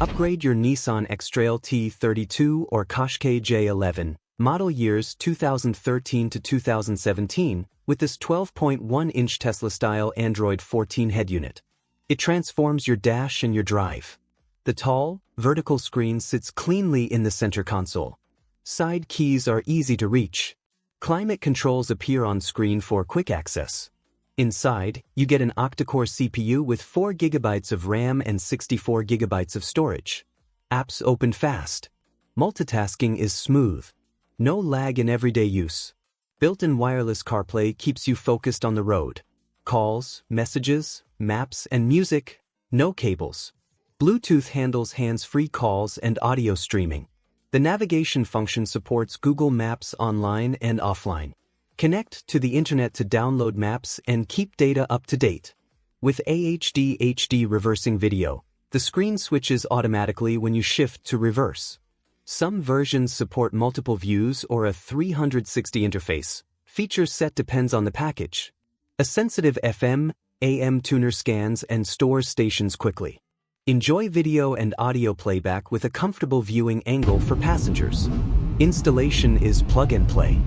Upgrade your Nissan X Trail T32 or Qashqai J11, model years 2013 to 2017, with this 12.1-inch Tesla-style Android 14 head unit. It transforms your dash and your drive. The tall, vertical screen sits cleanly in the center console. Side keys are easy to reach. Climate controls appear on screen for quick access. Inside, you get an octa-core CPU with 4 GB of RAM and 64 GB of storage. Apps open fast. Multitasking is smooth. No lag in everyday use. Built-in wireless CarPlay keeps you focused on the road. Calls, messages, maps, and music, no cables. Bluetooth handles hands-free calls and audio streaming. The navigation function supports Google Maps online and offline. Connect to the internet to download maps and keep data up to date. With HD reversing video, the screen switches automatically when you shift to reverse. Some versions support multiple views or a 360 interface. Feature set depends on the package. A sensitive FM, AM tuner scans and stores stations quickly. Enjoy video and audio playback with a comfortable viewing angle for passengers. Installation is plug and play.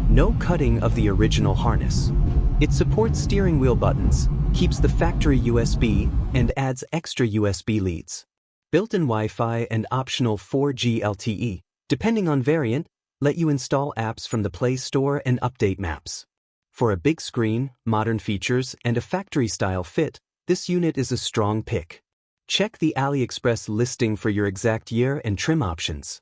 No cutting of the original harness. It supports steering wheel buttons, keeps the factory USB, and adds extra USB leads. Built-in Wi-Fi and optional 4G LTE, depending on variant, let you install apps from the Play Store and update maps. For a big screen, modern features, and a factory-style fit, this unit is a strong pick. Check the AliExpress listing for your exact year and trim options.